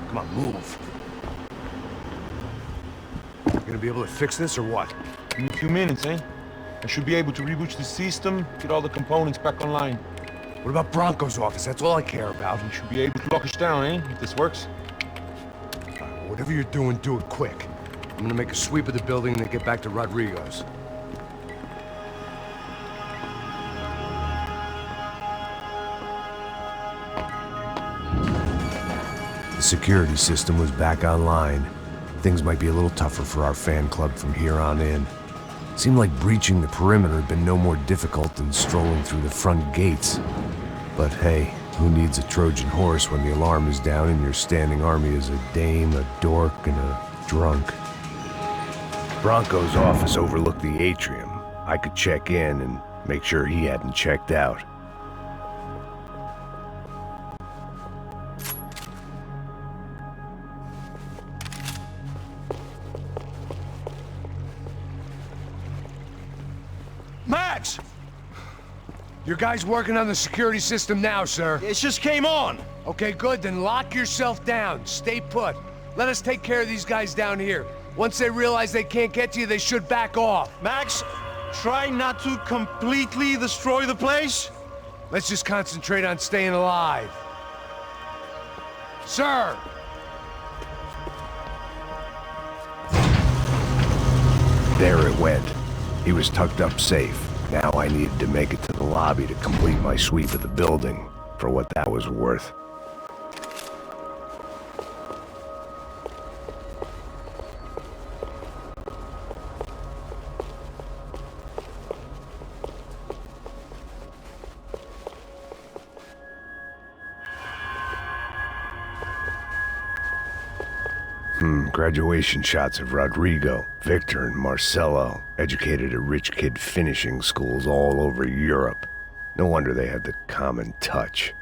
Come on, move. You gonna be able to fix this or what? In a few minutes, eh? I should be able to reboot the system, get all the components back online. What about Bronco's office? That's all I care about. You should be able to lock us down, eh? If this works. All right, whatever you're doing, do it quick. I'm gonna make a sweep of the building and then get back to Rodrigo's. The security system was back online. Things might be a little tougher for our fan club from here on in. Seemed like breaching the perimeter had been no more difficult than strolling through the front gates. But hey, who needs a Trojan horse when the alarm is down and your standing army is a dame, a dork, and a drunk? Bronco's office overlooked the atrium. I could check in and make sure he hadn't checked out. Max! Your guys working on the security system now, sir. It just came on. Okay, good, then lock yourself down. Stay put. Let us take care of these guys down here. Once they realize they can't get to you, they should back off. Max, try not to completely destroy the place. Let's just concentrate on staying alive. Sir! There it went. He was tucked up safe. Now I needed to make it to the lobby to complete my sweep of the building, for what that was worth. Graduation shots of Rodrigo, Victor, and Marcelo, educated at rich kid finishing schools all over Europe. No wonder they had the common touch.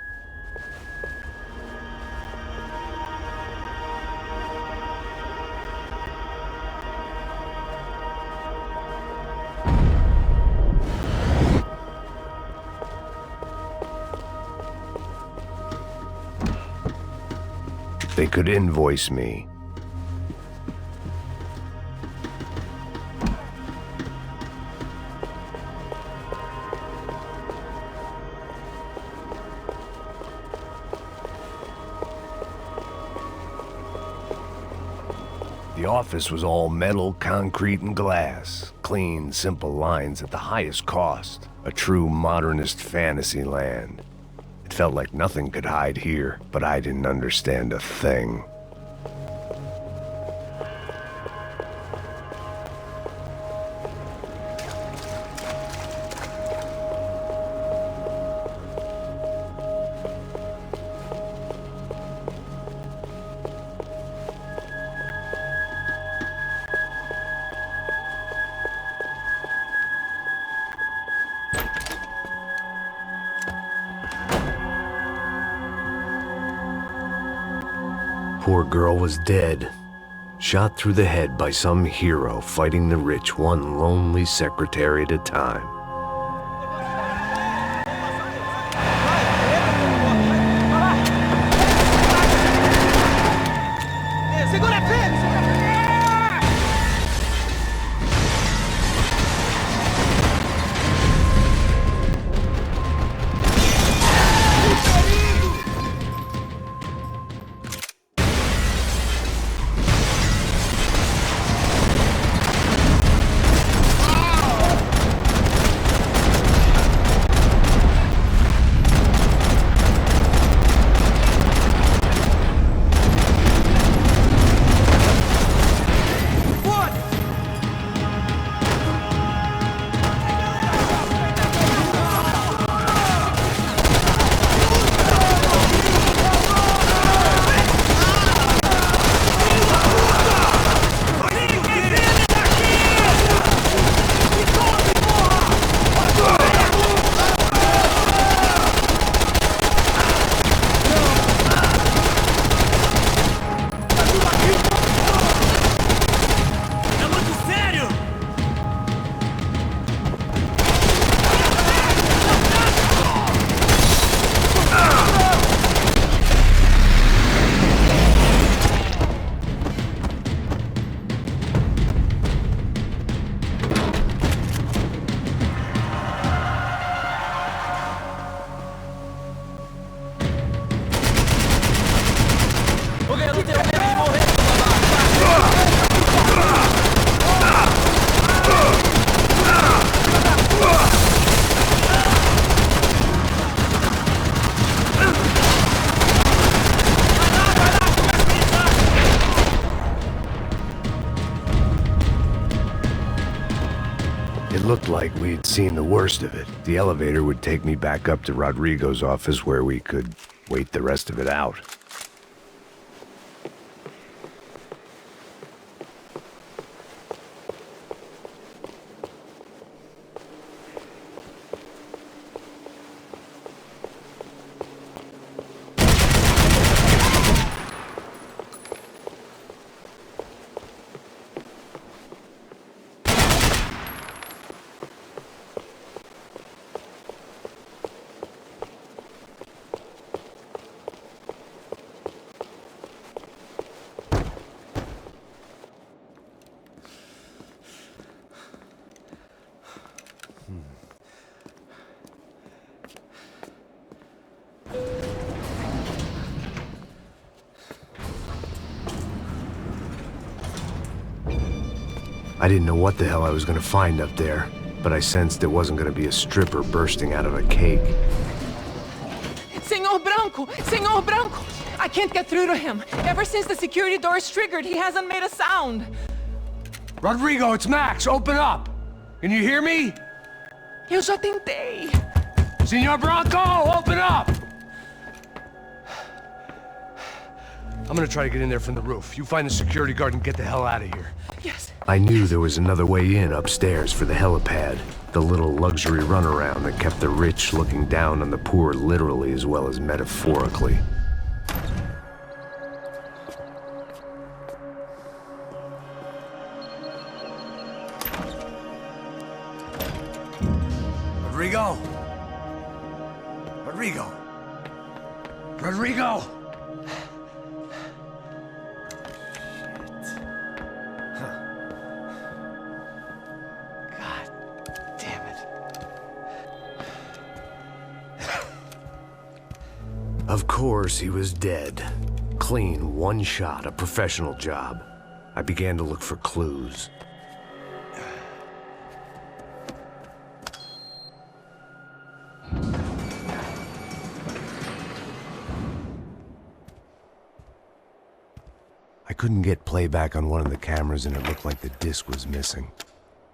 They could invoice me. The office was all metal, concrete, and glass. Clean, simple lines at the highest cost. A true modernist fantasy land. It felt like nothing could hide here, but I didn't understand a thing. Poor girl was dead. Shot through the head by some hero fighting the rich one lonely secretary at a time. looked like we'd seen the worst of it. The elevator would take me back up to Rodrigo's office where we could wait the rest of it out. I didn't know what the hell I was gonna find up there, but I sensed it wasn't gonna be a stripper bursting out of a cake. Senor Branco! Senor Branco! I can't get through to him. Ever since the security door is triggered, he hasn't made a sound. Rodrigo, it's Max! Open up! Can you hear me? Eu já tentei. Senor Branco, open up! I'm gonna try to get in there from the roof. You find the security guard and get the hell out of here. Yes. I knew there was another way in upstairs for the helipad. The little luxury runaround that kept the rich looking down on the poor literally as well as metaphorically. Rodrigo! Rodrigo! Rodrigo! Of course, he was dead. Clean, one shot, a professional job. I began to look for clues. I couldn't get playback on one of the cameras and it looked like the disc was missing.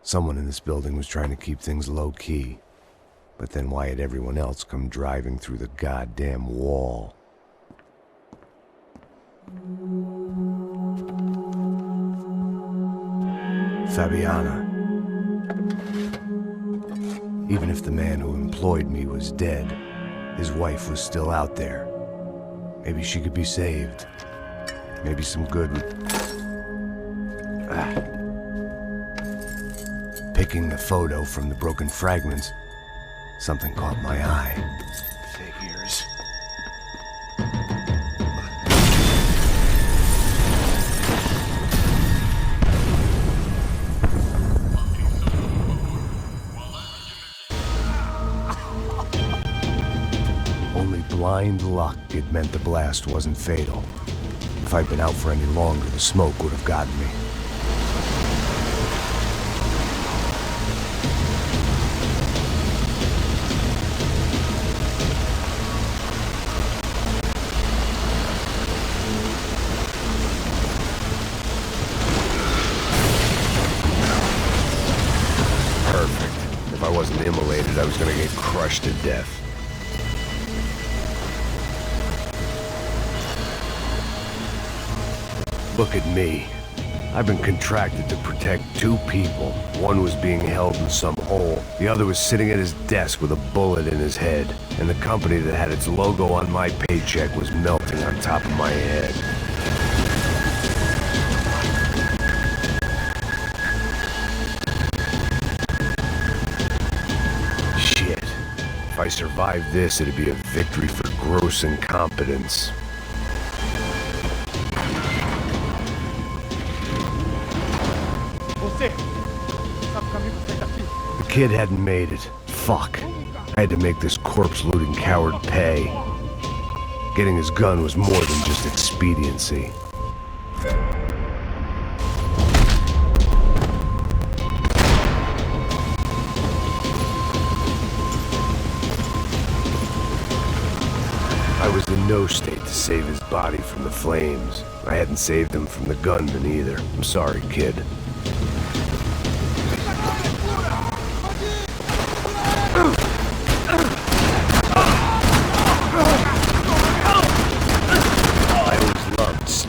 Someone in this building was trying to keep things low-key. But then why had everyone else come driving through the goddamn wall? Fabiana. Even if the man who employed me was dead, his wife was still out there. Maybe she could be saved. Maybe some good would... Picking the photo from the broken fragments, something caught my eye. Figures. Only blind luck it meant the blast wasn't fatal. If I'd been out for any longer, the smoke would have gotten me. If I wasn't immolated, I was gonna get crushed to death. Look at me. I've been contracted to protect two people. One was being held in some hole. The other was sitting at his desk with a bullet in his head. And the company that had its logo on my paycheck was melting on top of my head. If I survived this, it'd be a victory for gross incompetence. The kid hadn't made it. Fuck. I had to make this corpse-looting coward pay. Getting his gun was more than just expediency. I was in no state to save his body from the flames. I hadn't saved him from the gunman either. I'm sorry, kid.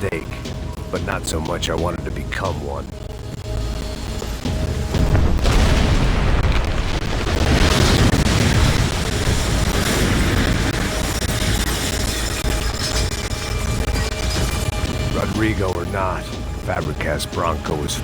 mistake, but not so much I wanted to become one. Rodrigo or not, Fabregas Bronco is...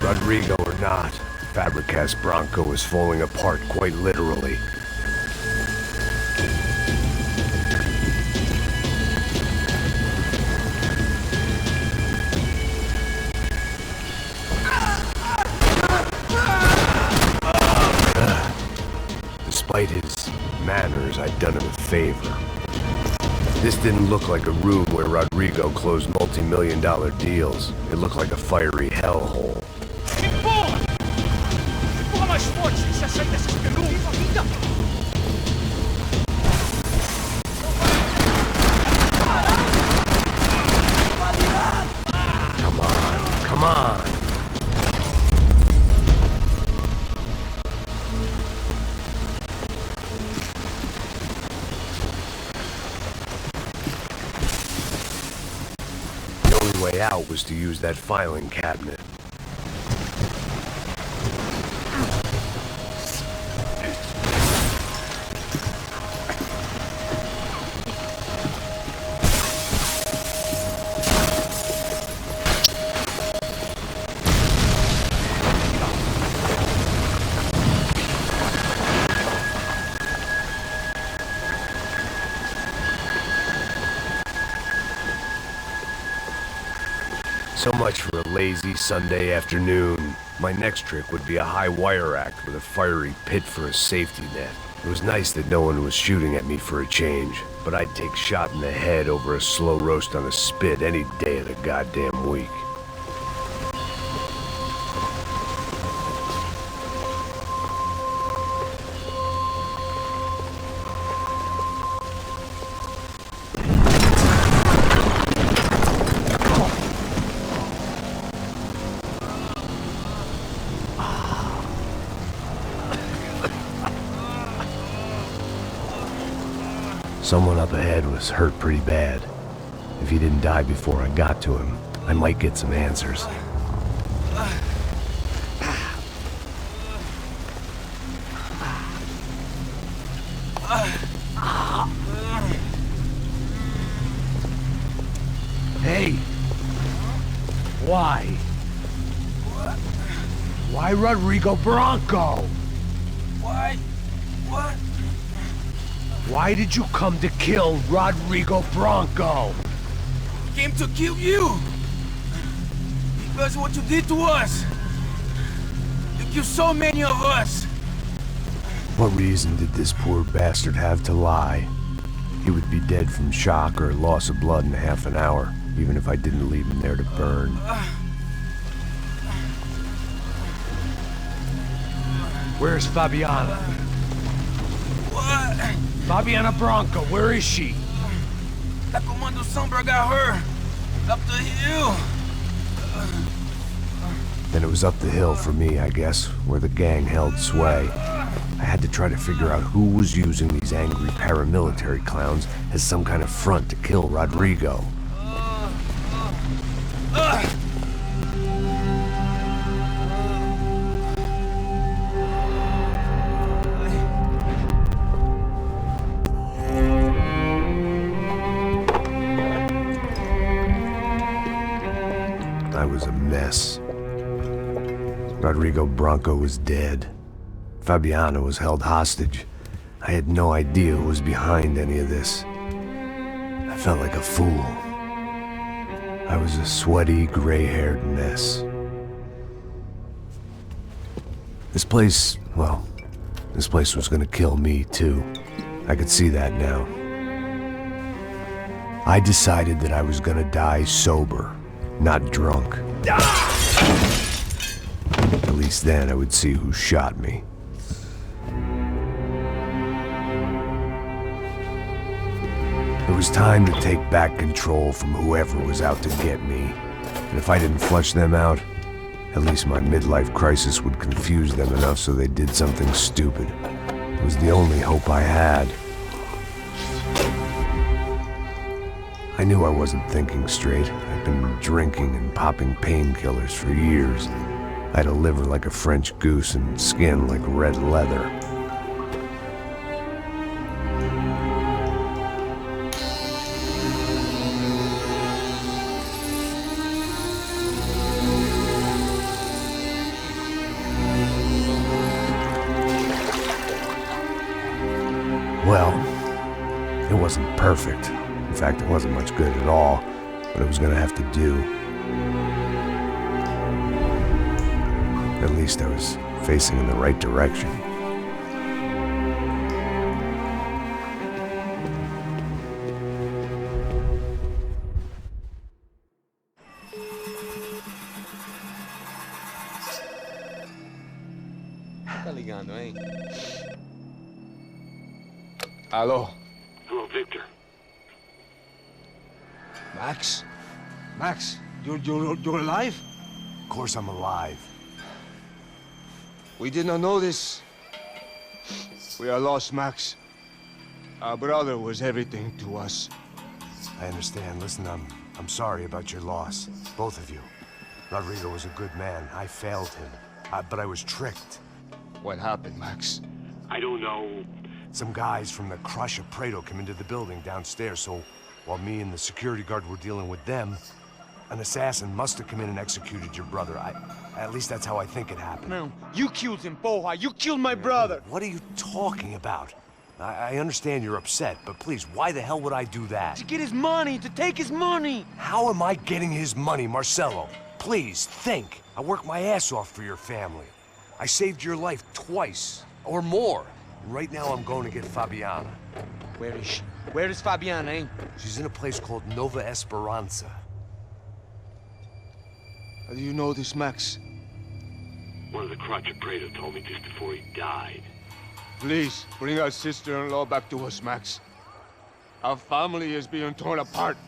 Rodrigo or not, Fabregas Bronco is falling apart quite literally. Despite his manners, I'd done him a favor. This didn't look like a room where Rodrigo closed multi-million-dollar deals. It looked like a fiery hellhole. Empurra! Empurra mais forte! Se acerta essas penumbras! Come on, come on! The only way out was to use that filing cabinet. So much for a lazy Sunday afternoon. My next trick would be a high wire act with a fiery pit for a safety net. It was nice that no one was shooting at me for a change, but I'd take shot in the head over a slow roast on a spit any day of the goddamn week. Someone up ahead was hurt pretty bad. If he didn't die before I got to him, I might get some answers. Hey! Why? Why Rodrigo Bronco? Why? What? Why did you come to kill Rodrigo Bronco? Came to kill you! Because of what you did to us! You killed so many of us! What reason did this poor bastard have to lie? He would be dead from shock or loss of blood in half an hour, even if I didn't leave him there to burn. Where's Fabiana? What? Fabiana Bronco, where is she? That Comando Sombra got her! Up the hill! Then it was up the hill for me, I guess, where the gang held sway. I had to try to figure out who was using these angry paramilitary clowns as some kind of front to kill Rodrigo. I was a mess. Rodrigo Bronco was dead. Fabiana was held hostage. I had no idea who was behind any of this. I felt like a fool. I was a sweaty, gray-haired mess. This place, well, this place was gonna kill me too. I could see that now. I decided that I was gonna die sober, not drunk. At least then I would see who shot me. It was time to take back control from whoever was out to get me. And if I didn't flush them out, at least my midlife crisis would confuse them enough so they did something stupid. It was the only hope I had. I knew I wasn't thinking straight. I'd been drinking and popping painkillers for years. I had a liver like a French goose and skin like red leather. Well, it wasn't perfect. In fact, it wasn't much good at all, but it was gonna have to do. At least I was facing in the right direction. Tá ligando, hein? Hello. Hello, Victor. Max? Max, you're alive? Of course I'm alive. We did not know this. We are lost, Max. Our brother was everything to us. I understand. Listen, I'm sorry about your loss. Both of you. Rodrigo was a good man. I failed him. But I was tricked. What happened, Max? I don't know. Some guys from the Crush of Prado came into the building downstairs, so while me and the security guard were dealing with them, an assassin must have come in and executed your brother. At least that's how I think it happened. No, you killed him, Porra. You killed my brother. What are you talking about? I understand you're upset, but please, why the hell would I do that? To get his money, to take his money. How am I getting his money, Marcelo? Please, think. I worked my ass off for your family. I saved your life twice, or more. Right now I'm going to get Fabiana. Where is she? Where is Fabiana, eh? She's in a place called Nova Esperanza. How do you know this, Max? One of the Crotch of Prado told me just before he died. Please, bring our sister-in-law back to us, Max. Our family is being torn apart.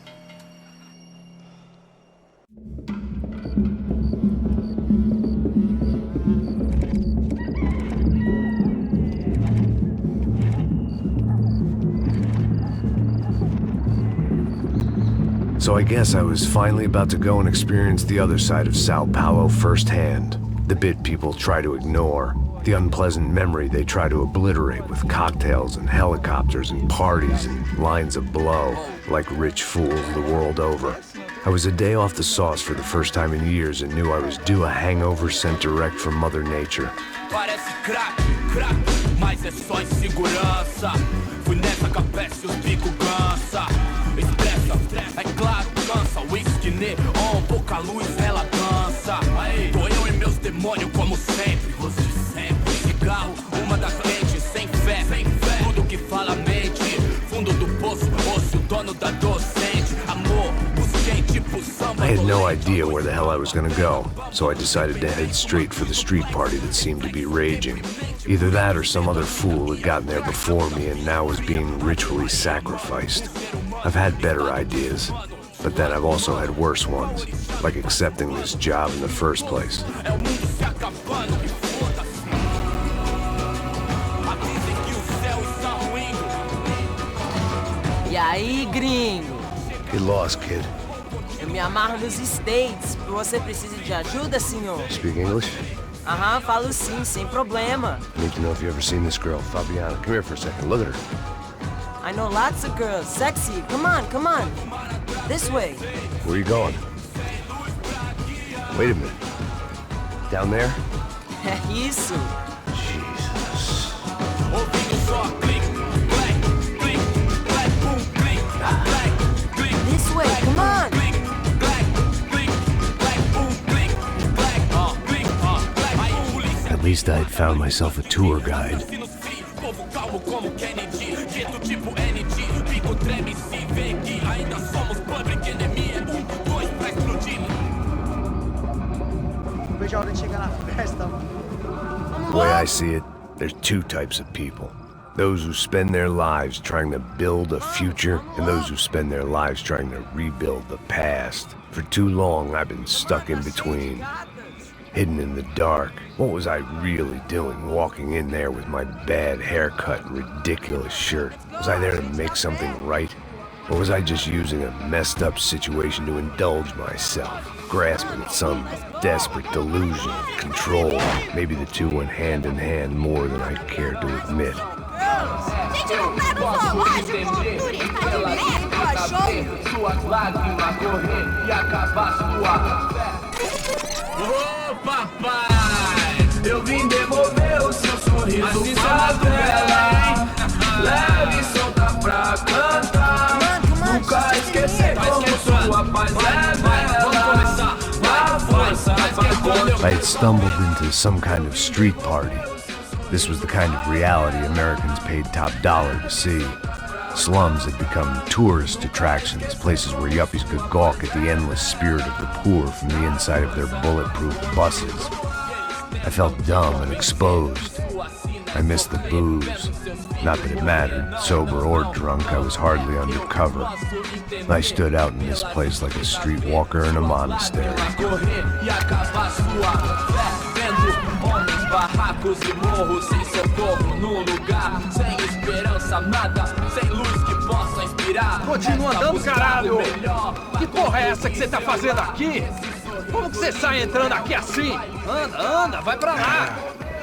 So I guess I was finally about to go and experience the other side of São Paulo firsthand. The bit people try to ignore. The unpleasant memory they try to obliterate with cocktails and helicopters and parties and lines of blow, like rich fools the world over. I was a day off the sauce for the first time in years and knew I was due a hangover sent direct from Mother Nature. Parece crack, mas é só insegurança. Fui nessa capeste, os bico cansa. Expressa, é claro, cansa. Whisky, neon, pouca luz, ela dança. Tô eu e meus demônios como sempre. Você sempre. Cigarro, uma das lentes, sem fé. Tudo que fala mente. Fundo do poço, osso, dono da docente. Amor, busquei tipo samba. I had no idea where the hell I was gonna go, so I decided to head straight for the street party that seemed to be raging. Either that or some other fool had gotten there before me and now was being ritually sacrificed. I've had better ideas, but then I've also had worse ones, like accepting this job in the first place. E aí, gringo? Get lost, kid. Eu me amarro nos States. Você precisa de ajuda, senhor? Speak English? Aham, falo sim, sem problema. I need to know if you've ever seen this girl, Fabiana. Come here for a second. Look at her. I know lots of girls. Sexy. Come on, come on. This way. Where are you going? Wait a minute. Down there? É isso. Jesus. This way, come on. At least I had found myself a tour guide. Povo calmo como Kennedy, quieto tipo ND, pico treme se vê que ainda somos public enemy, 2 pra explodir. Não vejo a hora de chegar na festa, mano. The way I see it, there's two types of people. Those who spend their lives trying to build a future, and those who spend their lives trying to rebuild the past. For too long, I've been stuck in between, hidden in the dark. What was I really doing walking in there with my bad haircut and ridiculous shirt? Was I there to make something right? Or was I just using a messed up situation to indulge myself, grasping at some desperate delusion of control? Maybe the two went hand in hand more than I'd care to admit. Gente, não leva o zoológico, turista de merda, cachorro! Suas lágrimas correr e acabar sua fé. Ô papai, eu vim devolver o seu sorriso pra tela. Leve e solta pra cantar. Nunca esquecer como sua paz é bela. A força vai contra. I had stumbled into some kind of street party. This was the kind of reality Americans paid top dollar to see. Slums had become tourist attractions, places where yuppies could gawk at the endless spirit of the poor from the inside of their bulletproof buses. I felt dumb and exposed. I missed the booze. Not that it mattered, sober or drunk, I was hardly undercover. I stood out in this place like a streetwalker in a monastery. Barracos e morros sem socorro no lugar, sem esperança, nada, sem luz que possa inspirar. Continua andando, caralho! Que porra é essa que você tá fazendo aqui? Como que você sai entrando aqui assim? Anda, vai pra lá!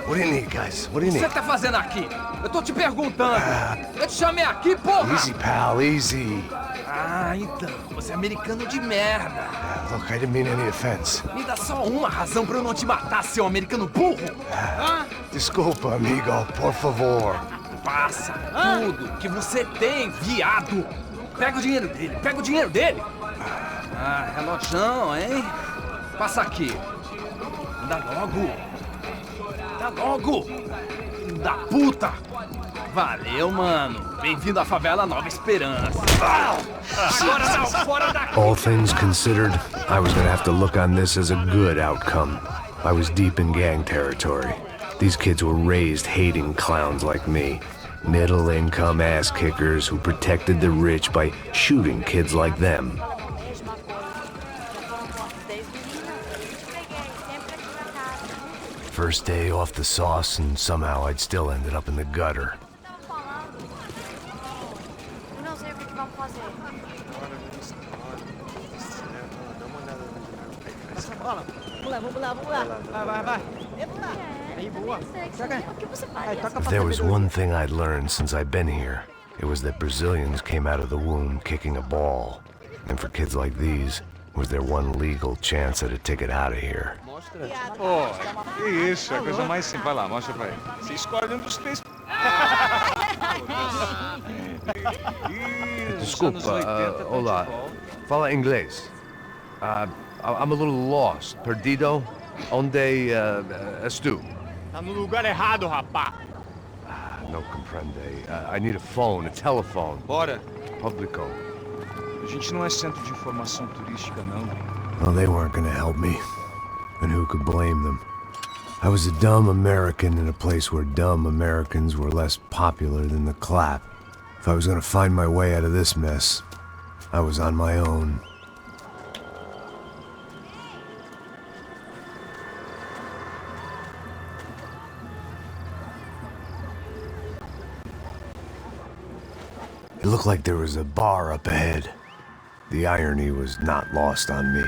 What do you need, guys? What do you O que need? você tá fazendo aqui? Eu tô te perguntando. Eu te chamei aqui, porra! Easy, pal, easy. Ah, então, você é americano de merda. Look, I didn't mean any offense. Me dá só uma razão pra eu não te matar, seu americano burro. Desculpa, amigo, por favor. Passa tudo que você tem, viado. Pega o dinheiro dele, Ah, relojão, hein? Passa aqui. Dá logo. Filho da puta. Valeu, mano. Bem-vindo à favela Nova Esperança. Agora não, fora daqui. All things considered, I was gonna have to look on this as a good outcome. I was deep in gang territory. These kids were raised hating clowns like me. Middle-income ass-kickers who protected the rich by shooting kids like them. First day off the sauce, and somehow I'd still ended up in the gutter. Vamos lá. Vai. Aí, boa. If there was one thing I'd learned since I'd been here, it was that Brazilians came out of the womb kicking a ball. And for kids like these, was their one legal chance at a ticket out of here. Pô, que isso, é a coisa mais simples. Vai lá, mostra pra ele. Você escolhe um dos três. Desculpa, olá. Fala inglês. I'm a little lost. Perdido? Onde estou? Tá no lugar errado, rapá. No comprende. I need a phone, a telephone. Bora. Publico. A gente não é centro de informação turística, não. Well, they weren't gonna help me. And who could blame them? I was a dumb American in a place where dumb Americans were less popular than the clap. If I was gonna find my way out of this mess, I was on my own. It looked like there was a bar up ahead. The irony was not lost on me.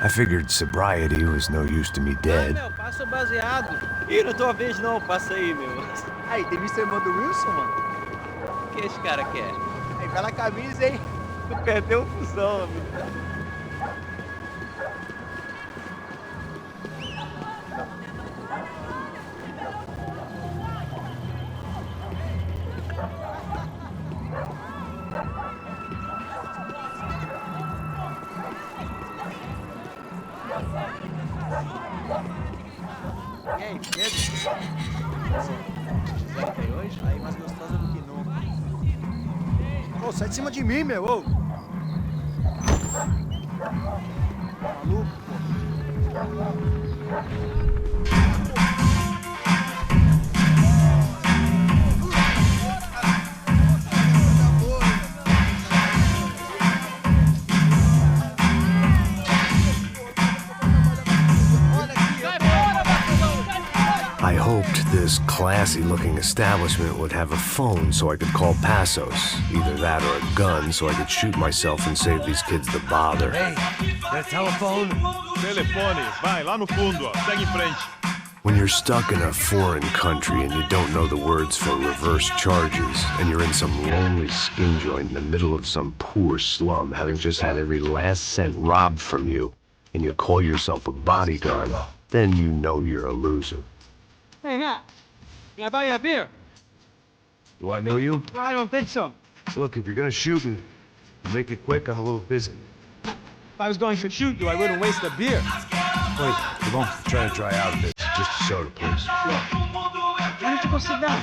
I figured sobriety was no use to me dead. Meu, passa o baseado. Ih, não tô a vez não, passa aí, meu. Aí, tem visto a irmã do Wilson, mano? O que esse cara quer? Aí, pela camisa, hein? Tu perdeu o fusão, amigo. E aí, Pedro? Aí mais gostosa do que nunca. Ô, sai de cima de mim, meu! Ô. Maluco, pô. I hoped this classy-looking establishment would have a phone so I could call Passos. Either that or a gun so I could shoot myself and save these kids the bother. Hey, that telephone? Telefone, vai, lá no fundo, ó. Segue em frente. When you're stuck in a foreign country and you don't know the words for reverse charges, and you're in some lonely skin joint in the middle of some poor slum, having just had every last cent robbed from you, and you call yourself a bodyguard, then you know you're a loser. Hey, Matt. Can I buy you a beer? Do I know you? I don't think so. Look, if you're gonna shoot and make it quick, I'm a little busy. If I was going to shoot you, I wouldn't waste a beer. Wait, come on. Try to dry out a bit. Just a soda, please. Why don't you go sit down?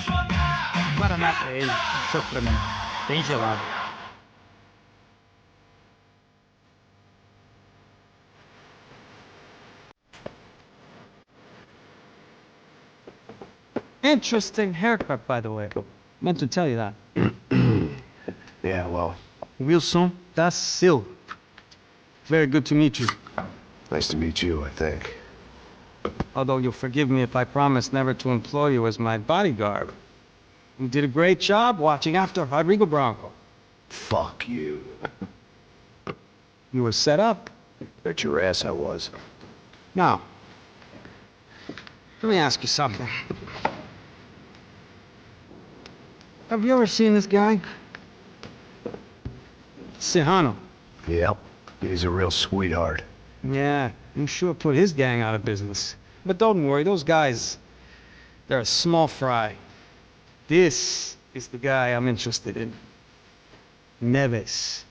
Guaraná pra ele, só pra mim. Bem gelado. Interesting haircut, by the way. Meant to tell you that. Yeah, well, Wilson da Silva. Very good to meet you. nice to meet you, I think. Although you'll forgive me if I promise never to employ you as my bodyguard. You did a great job watching after Rodrigo Bronco. Fuck you. You were set up. Bet your ass I was. Now, let me ask you something. Have you ever seen this guy? Sihano. Yep, he's a real sweetheart. Yeah, you sure put his gang out of business. But don't worry, those guys, they're a small fry. This is the guy I'm interested in. Neves.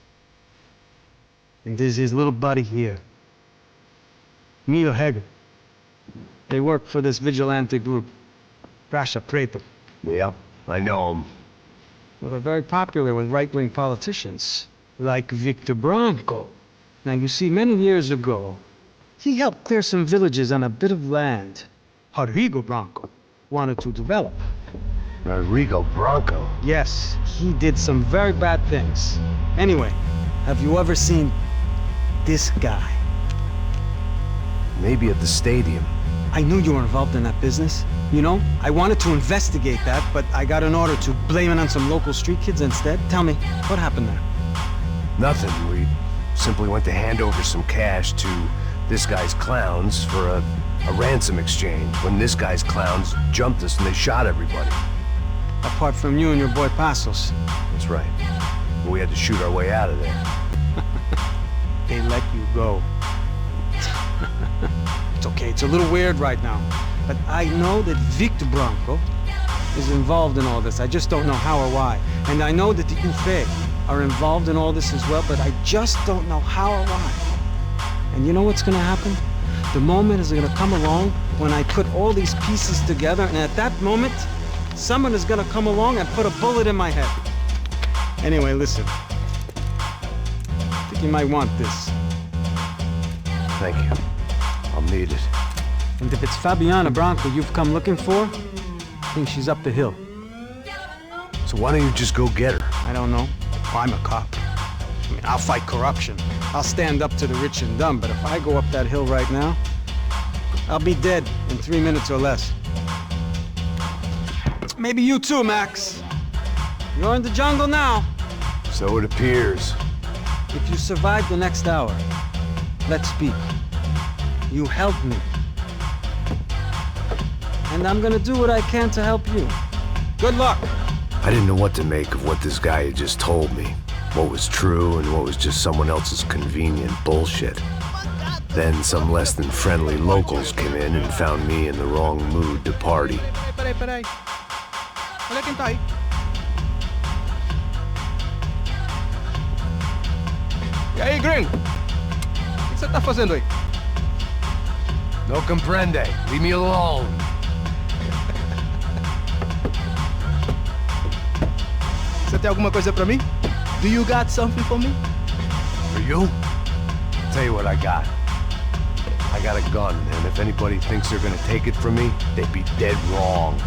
And this is his little buddy here. Milo Heger. They work for this vigilante group, Rasha Preto. Yep, I know him. Well, they're very popular with right-wing politicians, like Victor Bronco. Now, you see, many years ago, he helped clear some villages on a bit of land Rodrigo Bronco wanted to develop. Rodrigo Bronco? Yes, he did some very bad things. Anyway, have you ever seen this guy? Maybe at the stadium. I knew you were involved in that business. You know, I wanted to investigate that, but I got an order to blame it on some local street kids instead. Tell me, what happened there? Nothing. We simply went to hand over some cash to this guy's clowns for a ransom exchange when this guy's clowns jumped us and they shot everybody. Apart from you and your boy Passos. That's right. We had to shoot our way out of there. They let you go. It's okay, it's a little weird right now. But I know that Victor Bronco is involved in all this. I just don't know how or why. And I know that the UFE are involved in all this as well, but I just don't know how or why. And you know what's gonna happen? The moment is gonna come along when I put all these pieces together, and at that moment, someone is gonna come along and put a bullet in my head. Anyway, listen. I think you might want this. Thank you. I'll need it. And if it's Fabiana Bronco you've come looking for, I think she's up the hill. So why don't you just go get her? I don't know. I'm a cop. I mean, I'll fight corruption. I'll stand up to the rich and dumb, but if I go up that hill right now, I'll be dead in 3 minutes or less. Maybe you too, Max. You're in the jungle now. So it appears. If you survive the next hour, let's speak. You help me. And I'm gonna do what I can to help you. Good luck! I didn't know what to make of what this guy had just told me. What was true and what was just someone else's convenient bullshit. Then some less than friendly locals came in and found me in the wrong mood to party. Peraí. Olha quem tá aí. E aí, gringo? O que você tá fazendo aí? No comprende. Leave me alone. Você tem alguma coisa pra mim? Do you got something for me? For you? Tell you what I got. I got a gun, and if anybody thinks they're gonna take it from me, they'd be dead wrong.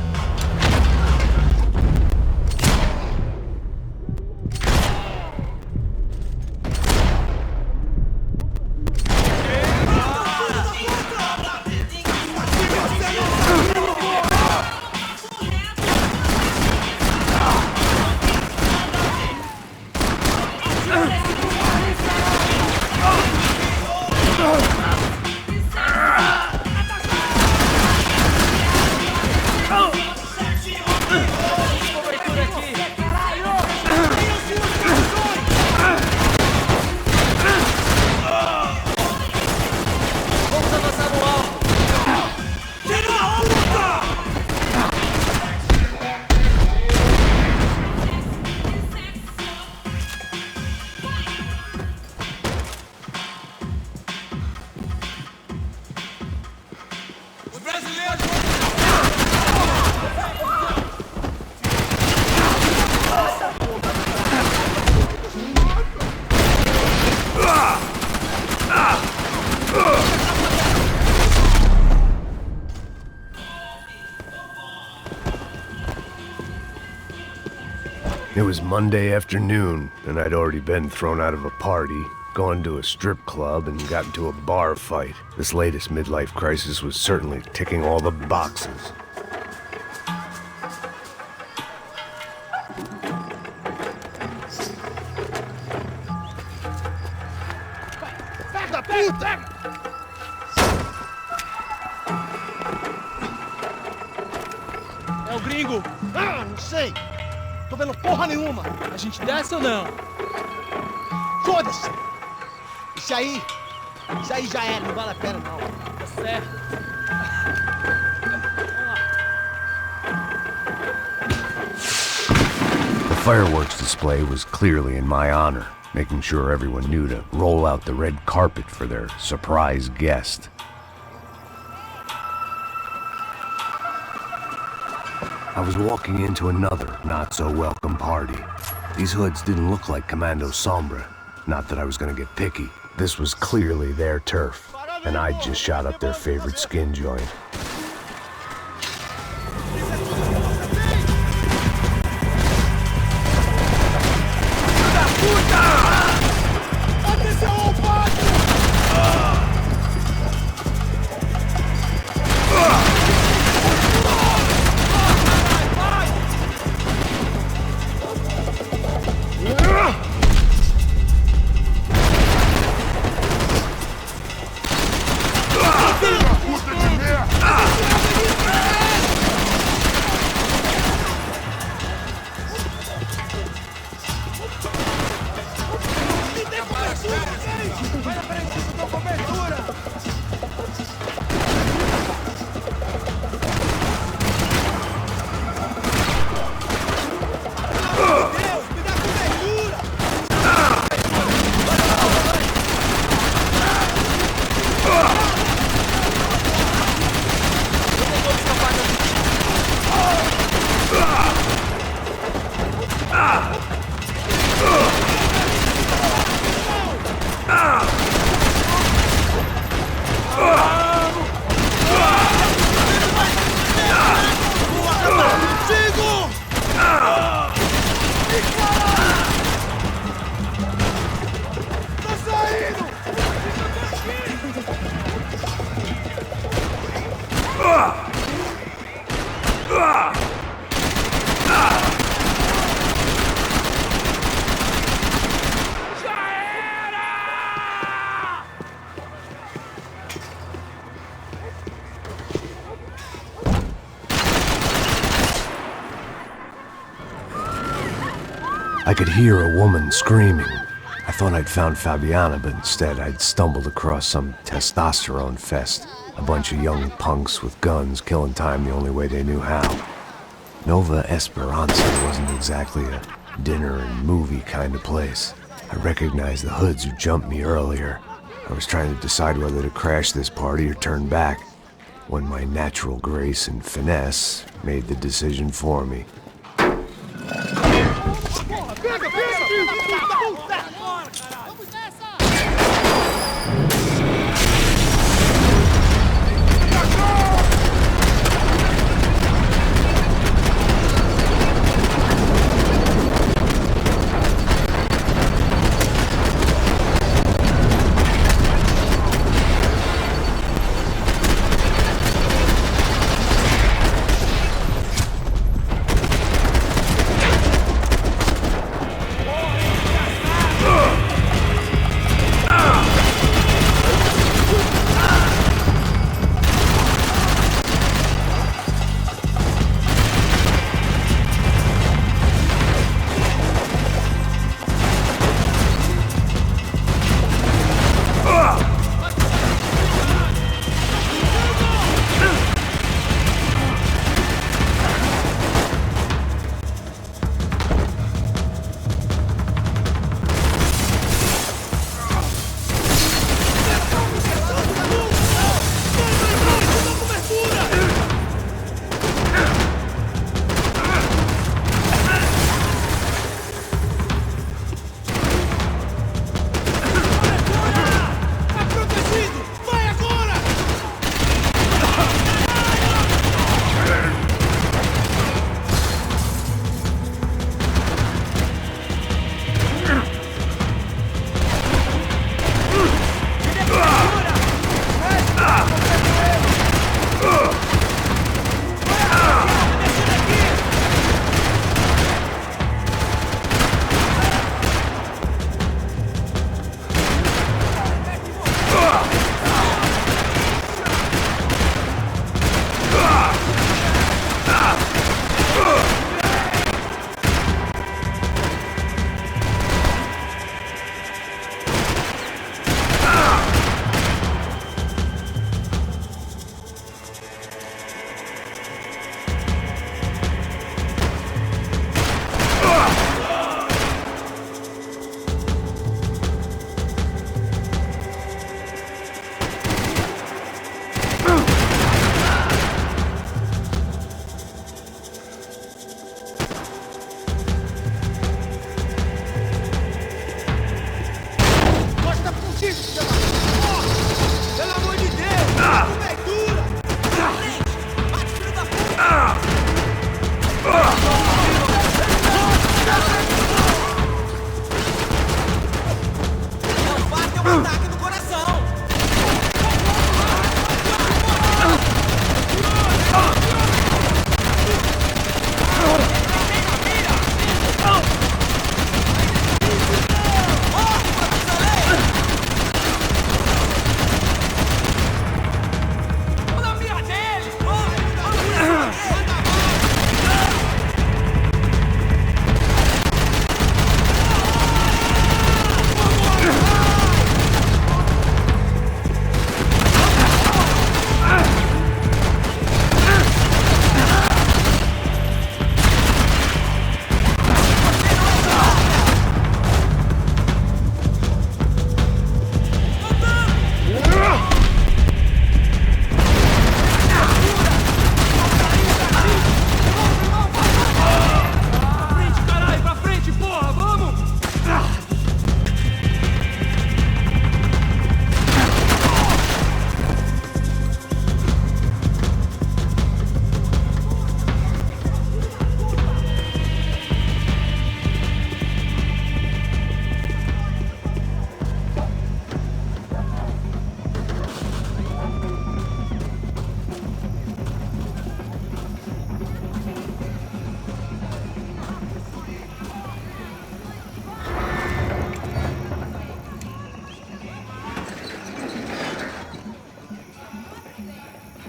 It was Monday afternoon, and I'd already been thrown out of a party, gone to a strip club, and got into a bar fight. This latest midlife crisis was certainly ticking all the boxes. Pega, puta! É o gringo! Ah, não sei! Tô vendo porra nenhuma! A gente desce ou não? Foda-se! Isso aí já era, não vale a pena não. Tá certo. The fireworks display was clearly in my honor, making sure everyone knew to roll out the red carpet for their surprise guest. I was walking into another not-so-welcome party. These hoods didn't look like Commando Sombra. Not that I was gonna get picky. This was clearly their turf, and I'd just shot up their favorite skin joint. I could hear a woman screaming. I thought I'd found Fabiana, but instead I'd stumbled across some testosterone fest. A bunch of young punks with guns killing time the only way they knew how. Nova Esperanza wasn't exactly a dinner and movie kind of place. I recognized the hoods who jumped me earlier. I was trying to decide whether to crash this party or turn back, when my natural grace and finesse made the decision for me.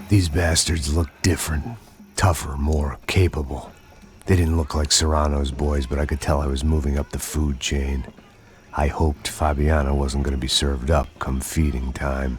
These bastards looked different. Tougher, more capable. They didn't look like Serrano's boys, but I could tell I was moving up the food chain. I hoped Fabiana wasn't going to be served up come feeding time.